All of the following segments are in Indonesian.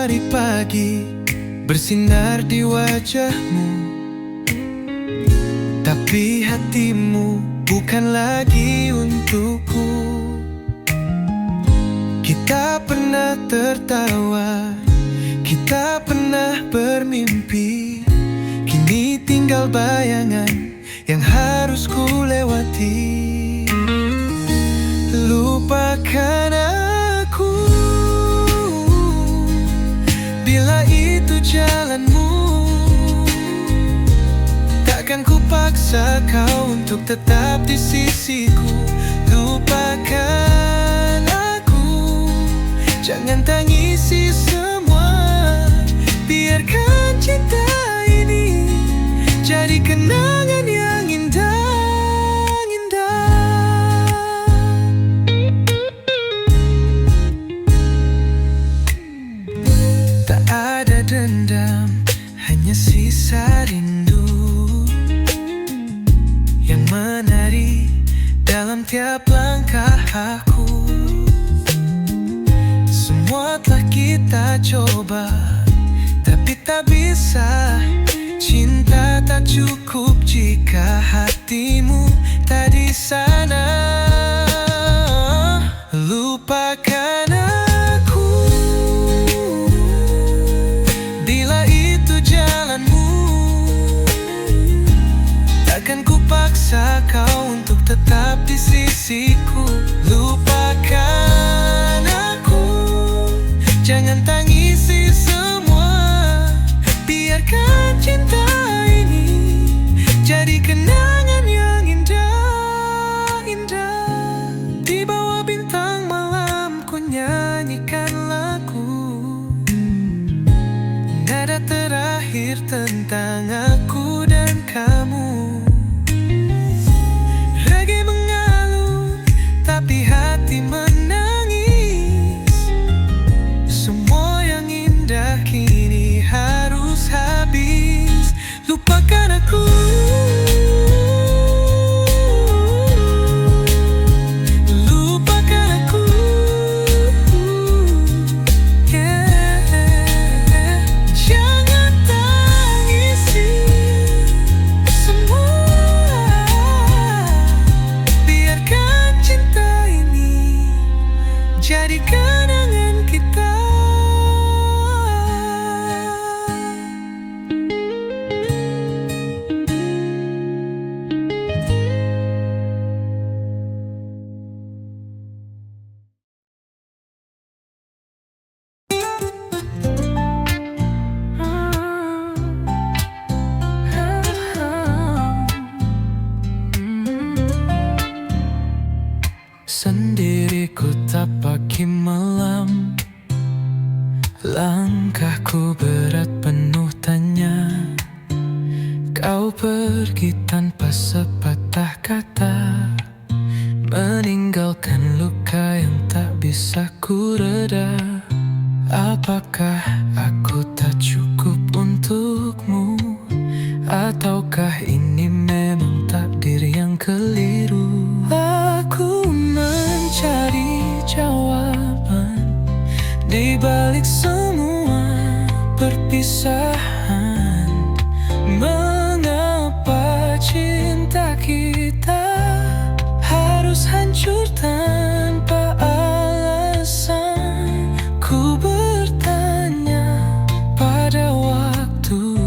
hari pagi bersinar di wajahmu, tapi hatimu bukan lagi untukku. Kita pernah tertawa, kita pernah bermimpi. Kini tinggal bayangan yang harus ku lewati. Lupakan aku bila itu jalanmu. Takkan ku paksa kau untuk tetap di sisiku. Lupakan aku, jangan tangisi semua. Biarkan cinta ini jadi kenangan yang indah. Tak ada dendam, hanya sisa rindu yang menari dalam tiap langkah aku. Semua telah kita coba, tapi tak bisa. Cinta tak cukup jika hatimu tak di sana. Lupakan aku bila itu jalanmu. Takkan ku paksa kau untuk tetap di sisiku. Lupakan aku, jangan tangisi semua. Biarkan cinta ini jadi kenangan yang indah-indah. Di bawah bintang malam ku nyanyikan lagu, nada terakhir tentang aku dan kamu. Reggae mengalun, tapi hati menangis. Semua yang indah kini harus habis. Lupakan aku, lupakan aku, yeah. Jangan tangisi semua. Biarkan cinta ini jadi kenangan kita. Sendiri ku tapaki malam, langkahku berat penuh tanya. Kau pergi tanpa sepatah kata, meninggalkan luka yang tak bisa ku reda. Apakah aku tak cukup untukmu? Ataukah ini memang takdir yang keliru? Aku mencari jawaban di balik semua perpisahan. Mengapa cinta kita harus hancur tanpa alasan? Ku bertanya pada waktu,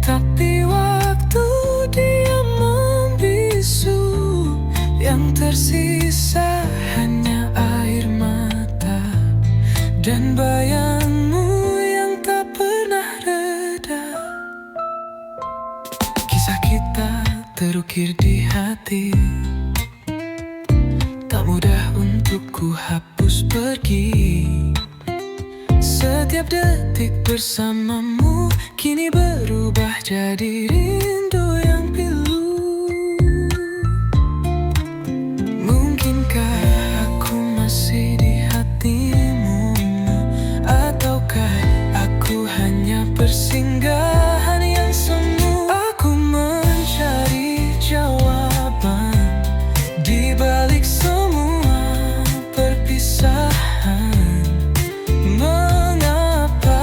tapi waktu diam membisu. Yang tersisa hanya air mata dan bayangmu yang tak pernah reda. Kisah kita terukir di hati, tak mudah untuk ku hapus pergi. Setiap detik bersamamu kini berubah jadi rindu yang pilu. Mungkinkah aku masih di hatimu, ataukah aku hanya persinggahan yang semu? Aku mencari jawaban di balik semua perpisahan. Mengapa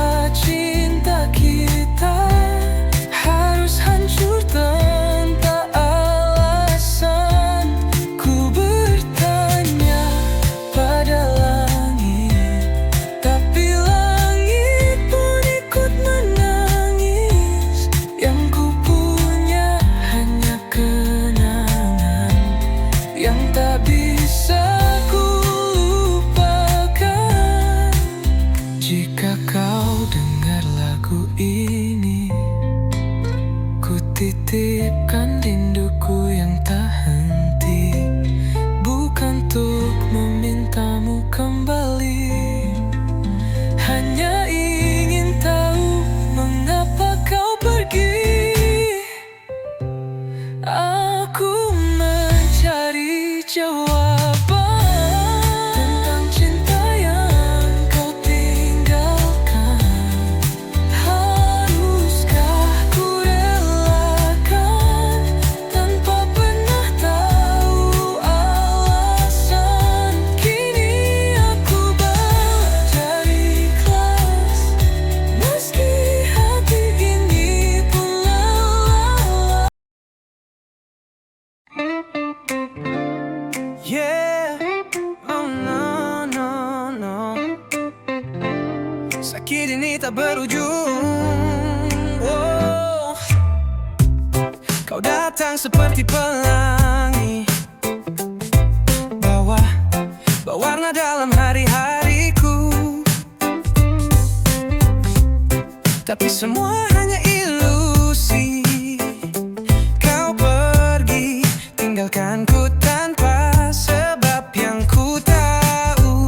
kini tak berujung. Oh, kau datang seperti pelangi, bawa warna dalam hari-hariku. Tapi semua hanya ilusi. Kau pergi, tinggalkan ku tanpa sebab yang ku tahu.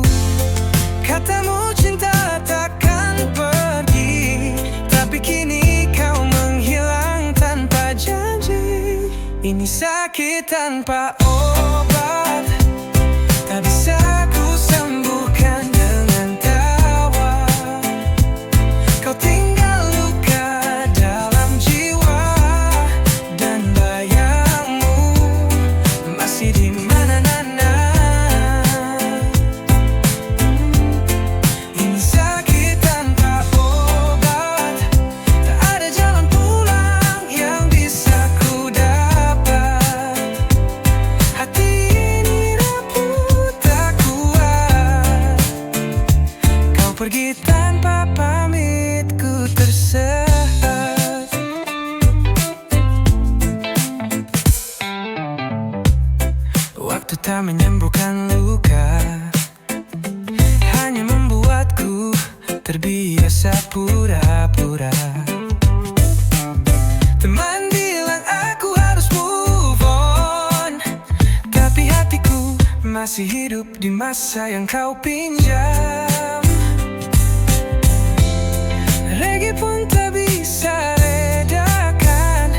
Katamu cinta takkan pergi, tapi kini kau menghilang tanpa janji. Ini sakit tanpa obat, tak bisa ku sembuhkan dengan tawa. Kau tinggal luka dalam jiwa, dan bayangmu masih di mana-mana. Ini sakit tanpa obat, tak ada jalan pulang yang bisa ku dapat. Hati ini rapuh tak kuat. Kau pergi tanpa pamit, ku tersesat. Waktu tak menyembuhkan luka, hanya membuatku terbiasa pura-pura. Teman bilang aku harus move on, tapi hatiku masih hidup di masa yang kau pinjam. Reggae pun tak bisa redakan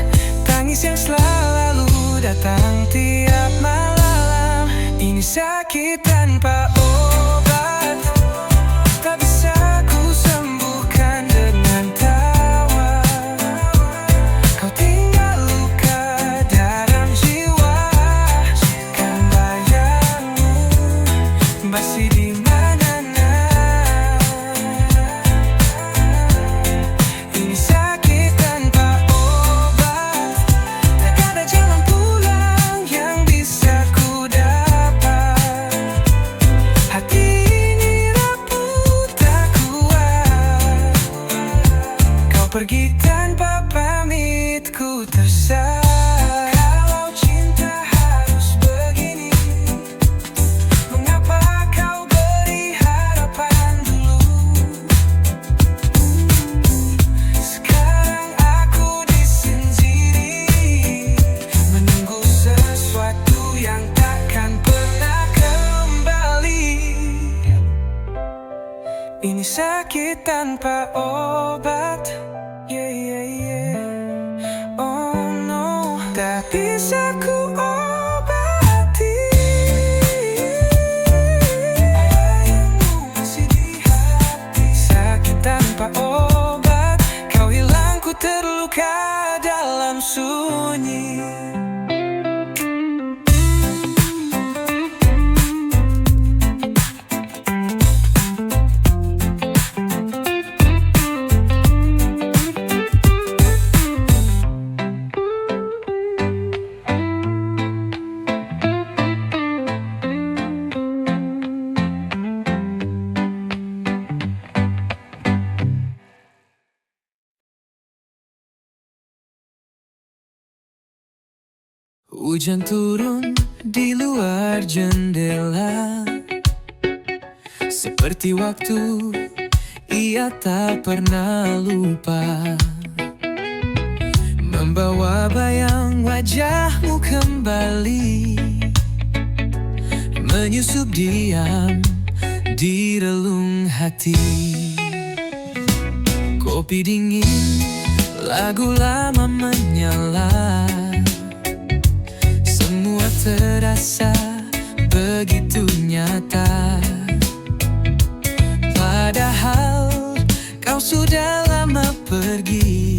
tangis yang selalu datang tiap malam. Ini sakit tanpa obat, tak bisa ku sembuhkan dengan tawa. Kau tinggal luka dalam jiwa, kan bayangmu masih di mana-mana. Ini sakit tanpa obat, tak ada jalan pulang yang bisa ku dapat. Hati ini rapuh tak kuat. Kau pergi tanpa pamit, ku tersesat. Kalau cinta harus begini, mengapa kau beri harapan dulu? Sekarang aku disinjiri, menunggu sesuatu yang takkan pernah kembali. Ini sakit tanpa obat, yeah, yeah, yeah. Oh no, tak bisa ku obati. Bayangmu masih di hati. Sakit tanpa obat, kau hilang, ku terluka dalam sunyi. Hujan turun di luar jendela, seperti waktu ia tak pernah lupa, membawa bayang wajahmu kembali, menyusup diam di relung hati. Kopi dingin, lagu lama menyala, semua terasa begitu nyata. Padahal kau sudah lama pergi,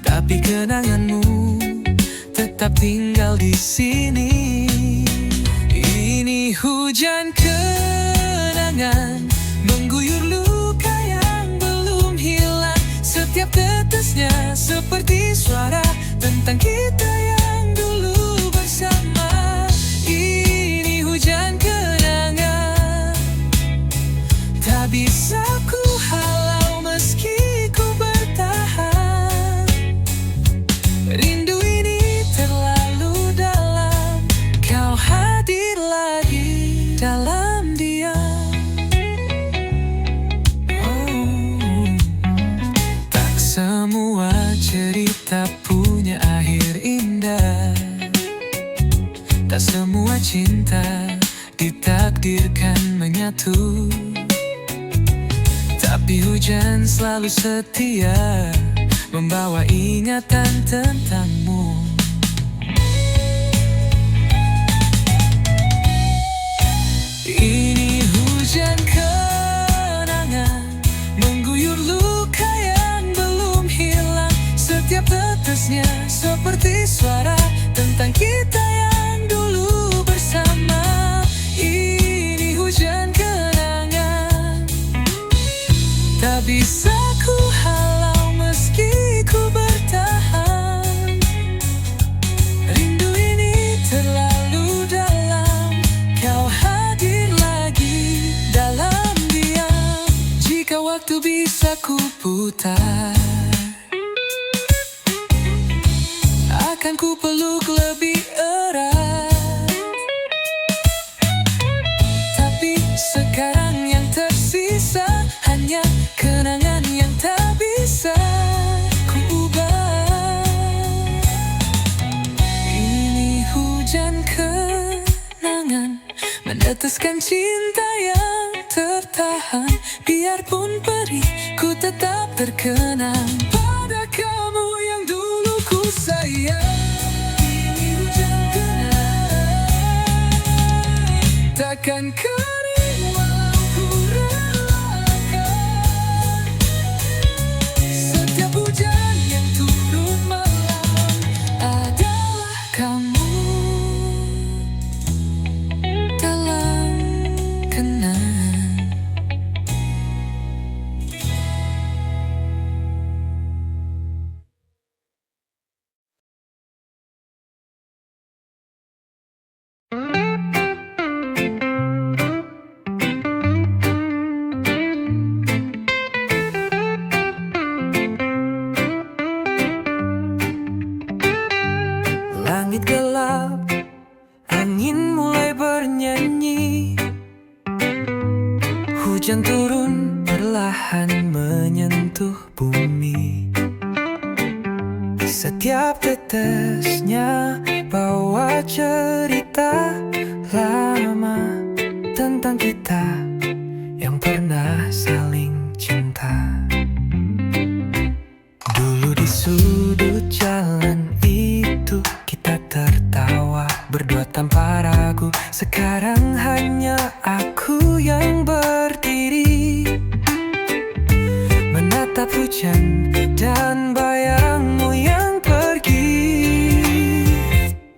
tapi kenanganmu tetap tinggal di sini. Ini hujan kenangan mengguyur luka yang belum hilang. Setiap tetesnya seperti suara tentang kita yang dulu bersama. Ini hujan kenangan, tak bisa ku halau meski ku bertahan. Rindu ini terlalu dalam, kau hadir lagi dalam diam. Tak semua cerita punya akhir indah, tak semua cinta ditakdirkan menyatu. Tapi hujan selalu setia, membawa ingatan tentangmu. Ini hujan kenangan, mengguyur luka yang belum hilang. Setiap tetesnya seperti suara tentang kita yang dulu bersama. Ini hujan kenangan, tak bisa ku halau meski ku bertahan. Rindu ini terlalu dalam, kau hadir lagi dalam diam. Jika waktu bisa ku putar, akan ku peluk lebih erat. Tapi sekarang yang tersisa hanya kenangan yang tak bisa ku ubah. Ini hujan kenangan, meneteskan cinta yang tertahan. Biarpun perih, ku tetap terkenang pada kamu yang dulu ku sayang. Ini hujan kenangan, takkan kering walau ku relakan. Setiap hujan yang turun malam adalah kamu dalam kenangan. Langit gelap, angin mulai bernyanyi. Hujan turun perlahan menyentuh bumi. Setiap tetesnya bawa cerita lama tentang kita yang pernah saling cinta. Dulu di sudut jalan itu kita tertawa berdua tanpa ragu. Sekarang hanya aku yang berdiri, menatap hujan dan bayangmu yang pergi.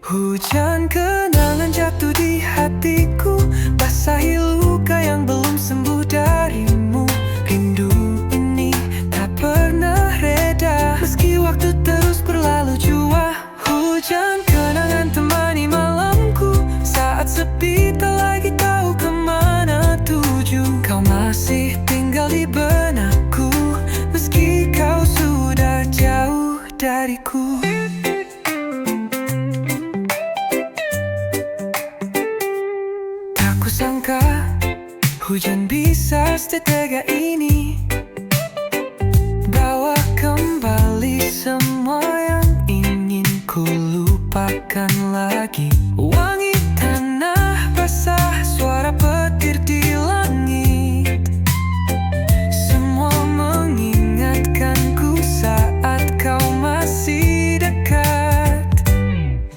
Hujan kenangan jatuh di hatiku, basahi luka yang belum sembuh darimu. Rindu ini tak pernah reda, meski waktu terus berlalu jua. Hujan kenangan temani malamku, saat sepi tak lagi tahu kemana tuju. Kau masih tinggal di benakku, meski kau sudah jauh dariku. Tak kusangka hujan bisa setega ini, bawa kembali semua yang ingin ku lupakan lagi. Wangi tanah basah, suara petir di langit, semua mengingatkanku saat kau masih dekat.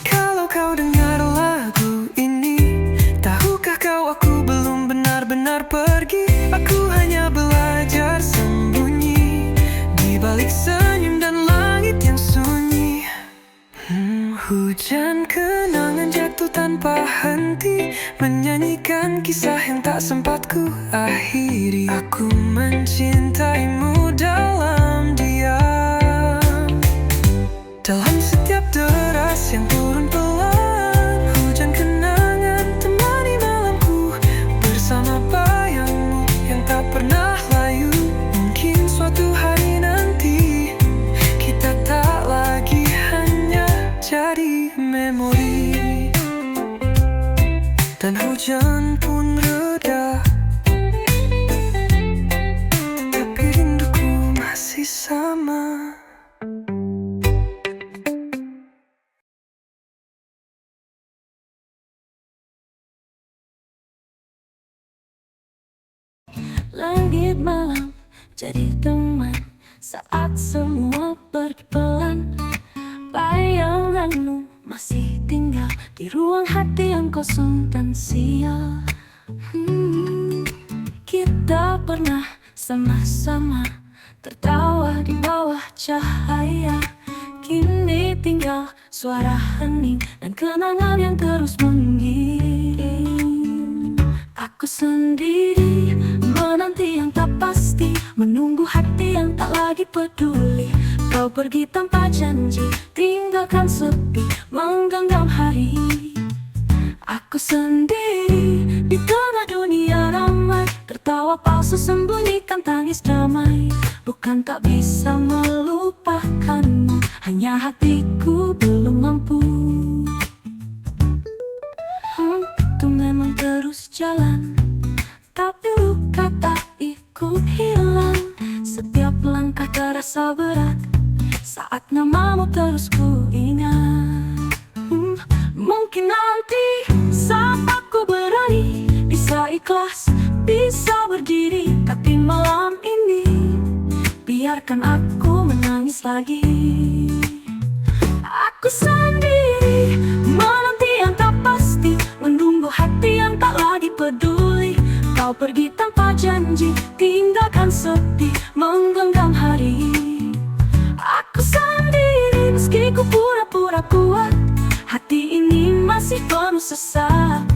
Kalau kau dengar lagu ini, tahukah kau aku belum benar-benar pergi. Aku hanya belajar sembunyi di balik senyum dan langit yang sunyi. Hujan kenangan jatuh tanpa henti, menyanyikan kisah yang tak sempat ku akhiri. Aku mencintaimu dalam diam, dalam setiap deras yang turun pelan. Hujan kenangan temani malamku, bersama bayangmu yang tak pernah Langit malam jadi teman saat semua pergi pelan. Bayanganmu masih tinggal di ruang hati yang kosong dan sial. Kita pernah sama-sama tertawa di bawah cahaya. Kini tinggal suara hening dan kenangan yang terus mengiring. Aku sendiri menanti yang tak pasti, menunggu hati yang tak lagi peduli. Kau pergi tanpa janji, tinggalkan sepi, menggenggam hari. Aku sendiri di tengah dunia ramai, tertawa palsu sembunyikan tangis damai. Bukan tak bisa melupakanmu, hanya hatiku belum mampu. Waktu memang terus jalan, tapi luka tak ikut hilang. Setiap langkah terasa berat saat namamu terus ku ingat. Mungkin nanti saat aku berani, bisa ikhlas, bisa berdiri. Tapi malam ini biarkan aku menangis lagi. Aku sendiri menanti yang tak pasti, menunggu hati yang tak lagi peduli. Kau pergi tanpa janji, tinggalkan sepi, menggenggam hari. Aku sendiri meski ku pura-pura kuat, hati ini masih penuh sesak.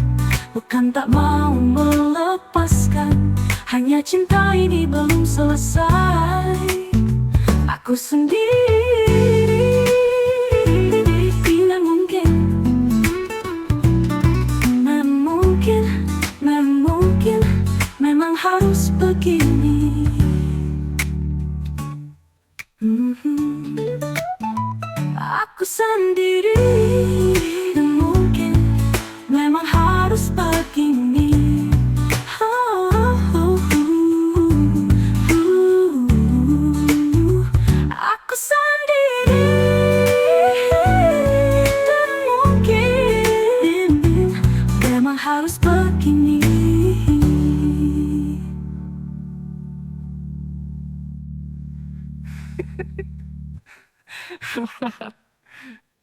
Bukan tak mau melepaskan, hanya cinta ini belum selesai. Aku sendiri, tidak mungkin, mungkin, memang harus begini. Aku sendiri, dan mungkin memang harus begini. Aku sendiri, dan mungkin memang harus begini.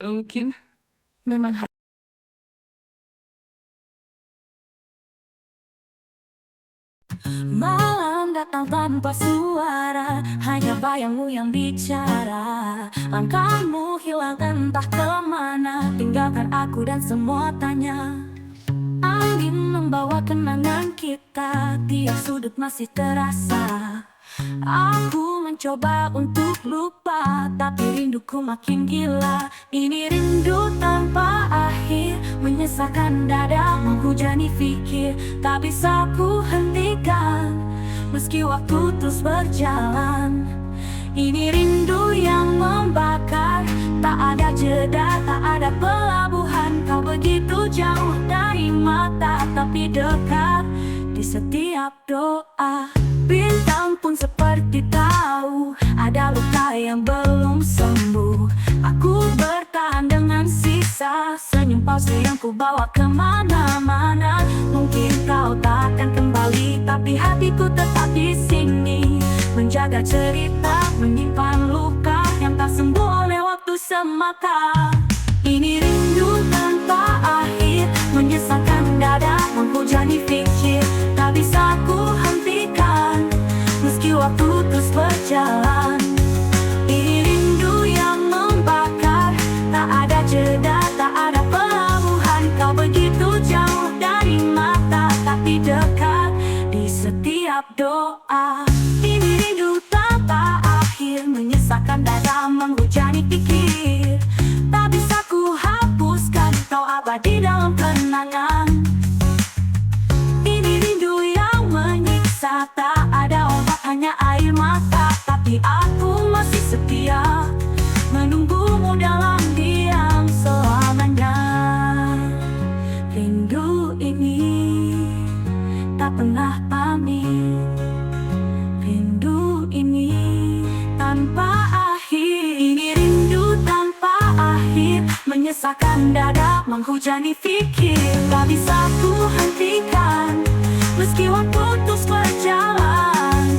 Mungkin memang malam datang tanpa suara, hanya bayangmu yang bicara. Langkahmu hilang entah kemana, tinggalkan aku dan semua tanya. Angin membawa kenangan kita, tiap sudut masih terasa. Aku mencoba untuk lupa, tapi rinduku makin gila. Ini rindu tanpa akhir, menyesalkan dada, menghujani pikir. Tak bisa ku hentikan, meski waktu terus berjalan. Ini rindu yang membakar, tak ada jeda, tak ada pelabuhan. Kau begitu jauh dari mata, tapi dekat di setiap doa. Bintang pun seperti tahu ada luka yang belum sembuh. Aku bertahan dengan sisa senyum palsu yang ku bawa kemana-mana. Mungkin kau tak akan kembali, tapi hatiku tetap di sini, menjaga cerita, menyimpan luka yang tak sembuh oleh waktu semata. Ini rindu tanpa akhir, menyesalkan dada, menghujani pikir. Tak bisa ku hentikan, meski waktu terus berjalan. Ini rindu yang membakar, tak ada jeda, tak ada pelabuhan. Kau begitu jauh dari mata, tapi dekat di setiap doa. Ini rindu tanpa akhir, menyesalkan dada, menghujani pikir. Tak bisa ku hapuskan, kau abadi dalam kenangan. Ini rindu yang menyiksa, tak ada obat, hanya air mata. Tapi aku masih setia, menunggumu dalam diam selamanya. Rindu ini tak pernah pamit, rindu ini tanpa akhir. Ini rindu tanpa akhir, menyesalkan dada, menghujani pikir. Tak bisa ku hentikan, meski waktu terus berjalan.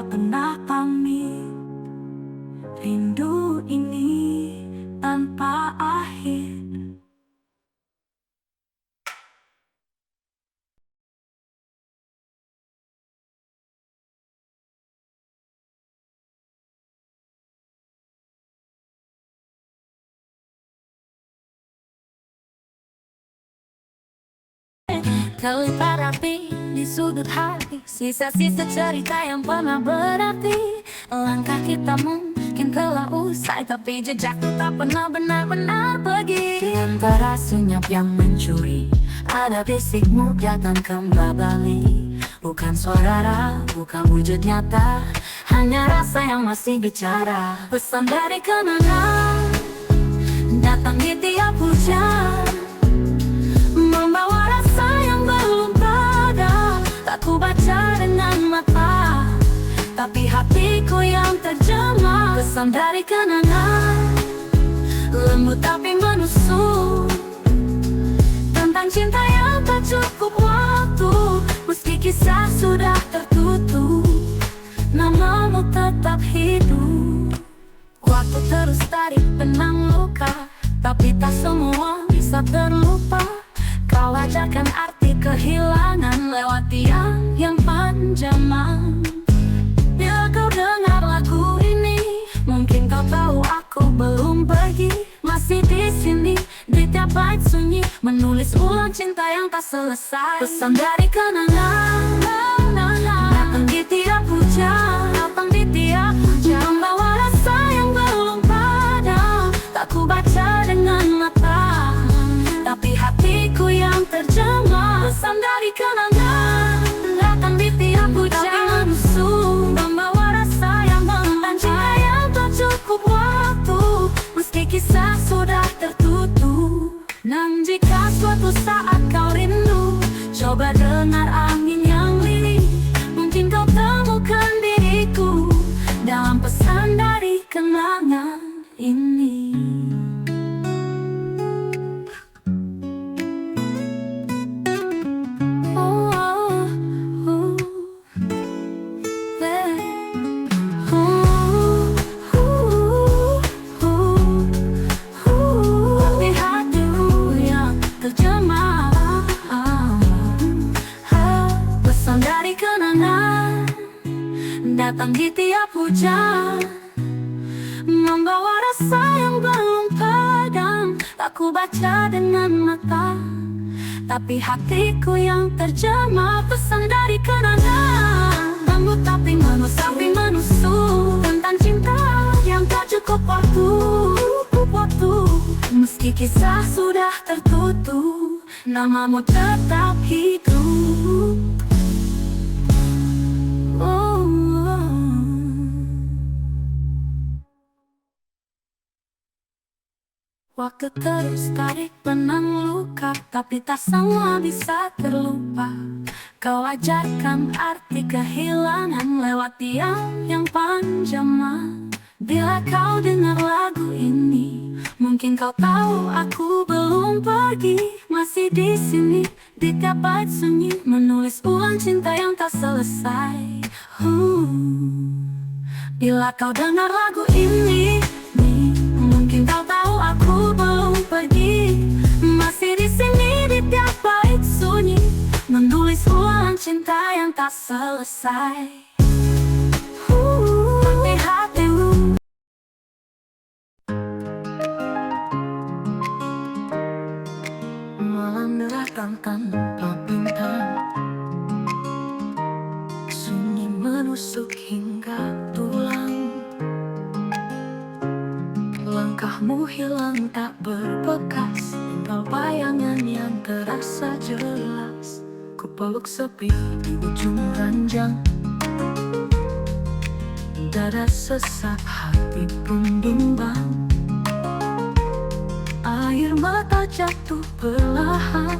tak pernah pamit. Rindu ini tanpa akhir. Terlipat rapi di sudut hati, sisa-sisa cerita yang pernah berarti. Langkah kita mungkin telah usai, tapi jejak tak pernah benar-benar pergi. Di antara senyap yang mencuri, ada bisikmu datang kembali. Bukan suara ragu, bukan wujud nyata, hanya rasa yang masih bicara. Pesan dari kenangan datang di tiap hujan, membawa rasa yang belum pada. Tak ku baca dengan mata, tapi hatiku yang terjemah. Pesan dari kenangan, lembut tapi menusuk, tentang cinta yang tak cukup waktu. Meski kisah sudah tertutup, namamu tetap hidup. Waktu terus tarik benang luka, tapi tak semua bisa terlupa. Kau ajarkan arti kehilangan lewat tiang yang panjang. Bila kau dengar lagu ini, mungkin kau tahu aku belum pergi. Masih di sini, di tiap bait sunyi, menulis ulang cinta yang tak selesai. Pesan dari kenangan, datang di tiap hujan, datang di tiap hujan, membawa rasa yang belum padam. Tak ku baca dengan mata, tapi hatiku yang terjemah. Pesan dari kenangan, datang di tiap hujan, menusuk, membawa rasa yang mengenang cinta yang tak cukup waktu. Meski kisah sudah tertutup, dan jika suatu saat kau rindu, coba dengar angin yang lirih. Mungkin kau temukan diriku dalam pesan dari kenangan ini. Datang di tiap hujan, membawa rasa yang belum padam. Tak ku baca dengan mata, tapi hatiku yang terjemah. Pesan dari kenangan, lembut tapi menusuk, tentang cinta yang tak cukup waktu. Meski kisah sudah tertutup, namamu tetap hidup. Waktu terus tarik benang luka, tapi tak semua bisa terlupa. Kau ajarkan arti kehilangan lewat tiang yang panjang. Bila kau dengar lagu ini, mungkin kau tahu aku belum pergi. Masih di sini, di tiap bait sunyi, menulis ulang cinta yang tak selesai. Bila kau dengar lagu ini, mungkin kau tahu aku belum pergi. Masih di sini, di tiap bait sunyi, menulis ulang cinta yang tak selesai. Tapi hatimu melanderkan tanpa bintang, sunyi menusuk hingga tulang. Langkahmu hilang tak berbekas, tinggal bayangan yang terasa jelas. Ku peluk sepi di ujung ranjang, dada sesak, hati pun bimbang. Air mata jatuh perlahan,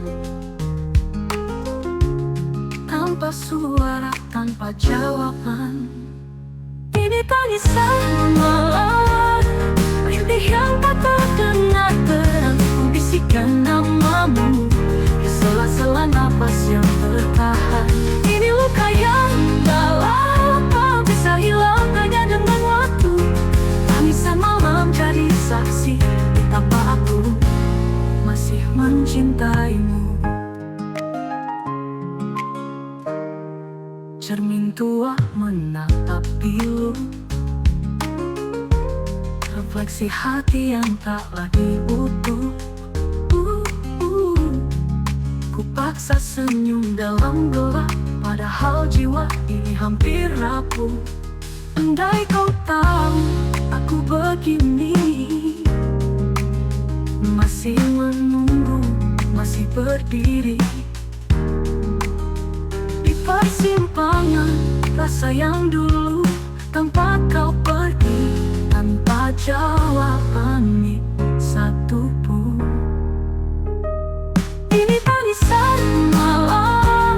tanpa suara, tanpa jawaban. Ini tangisan malam, rintik yang tak terdengar terang. Ku bisikan namamu di sela-sela napas yang bertahan. Ini luka yang dalam, tak bisa berdua menatap pilu, refleksi hati yang tak lagi utuh. Ku paksa senyum dalam gelap, padahal jiwa ini hampir rapuh. Andai kau tahu aku begini, masih menunggu, masih berdiri di persimpangan rasa yang dulu, tanpa kau pergi, tanpa jawaban satupun. Ini tangisan malam,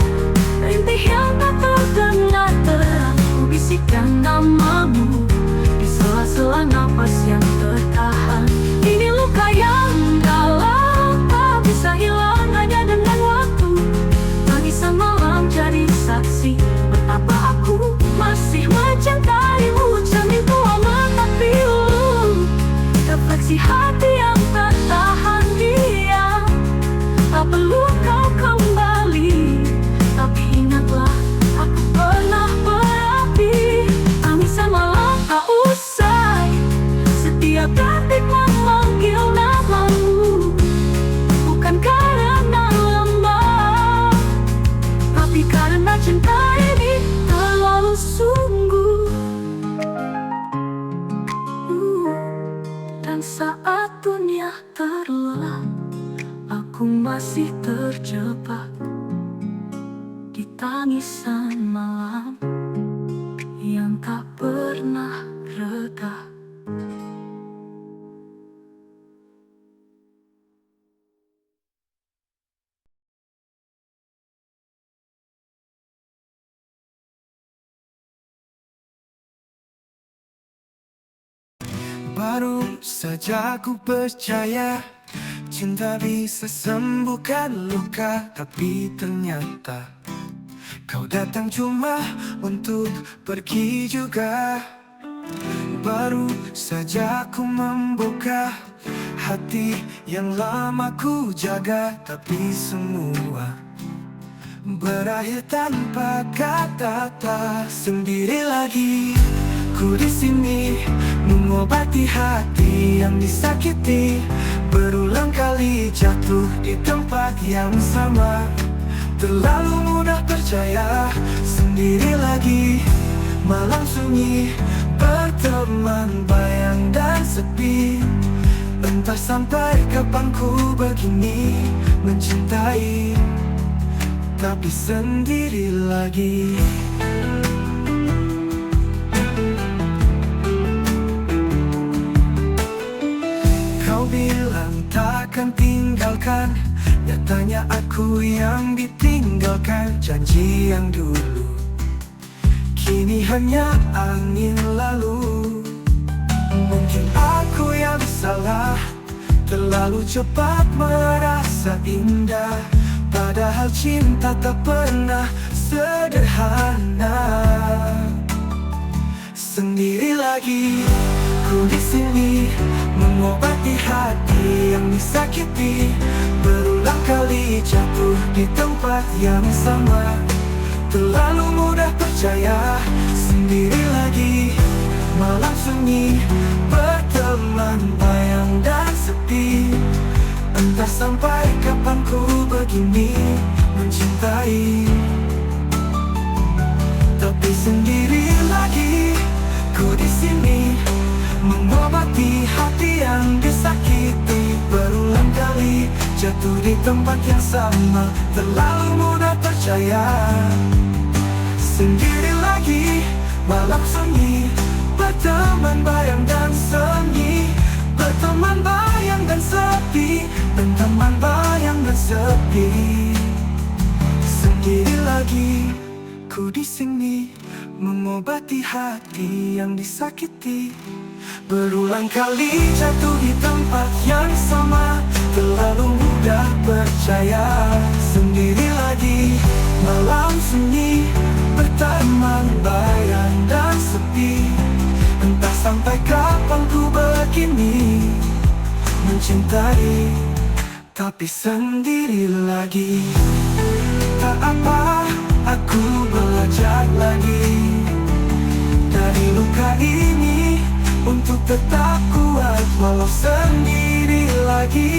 rintih yang tak terdengar terang. Ku bisikkan namamu di sela-sela napas yang tertahan. Ini luka yang dalam, tak bisa hilang hanya dengan waktu. Tangisan malam jadi saksi betapa aku masih mencintaimu. Cermin tua menatap pilu, refleksi hati yang tak tahan diam. Tak perlu kau kembali, tapi ingatlah aku pernah berapi. Tangisan malam tak usai, setiap detik memanggil namamu. Bukan karena lemah, tapi karena cinta ini terlalu sungguh. Dan saat dunia terlelah, aku masih terjebak di tangisan malam yang tak pernah reda. Baru saja ku percaya cinta bisa sembuhkan luka, tapi ternyata kau datang cuma untuk pergi juga. Baru saja ku membuka hati yang lama ku jaga, tapi semua berakhir tanpa kata-kata. Sendiri lagi ku di sini mengobati hati yang disakiti. Berulang kali jatuh di tempat yang sama, terlalu mudah percaya. Sendiri lagi, malam sunyi, berteman bayang dan sepi. Entah sampai kapan ku begini mencintai, tapi sendiri lagi. Kau bilang takkan tinggalkan, nyatanya aku yang ditinggalkan. Janji yang dulu kini hanya angin lalu. Mungkin aku yang salah, terlalu cepat merasa indah, padahal cinta tak pernah sederhana. Sendiri lagi ku di sini mengobati hati yang disakiti. Berulang kali jatuh di tempat yang sama, terlalu mudah percaya. Sendiri lagi, malam sunyi, berteman bayang dan sepi. Entah sampai kapan ku begini mencintai, tapi sendiri lagi ku di sini mengobati hati yang disakiti. Berulang kali jatuh di tempat yang sama, terlalu mudah percaya. Sendiri lagi, malam sunyi, berteman bayang dan seni. Berteman bayang dan sepi, berteman bayang dan sepi. Sendiri lagi, ku di sini mengobati hati yang disakiti. Berulang kali jatuh di tempat yang sama, terlalu mudah percaya. Sendiri lagi, malam sunyi, berteman bayang dan sepi. Entah sampai kapan ku begini mencintai, tapi sendiri lagi. Tak apa, aku belajar lagi. untuk tetap kuat walau sendiri lagi.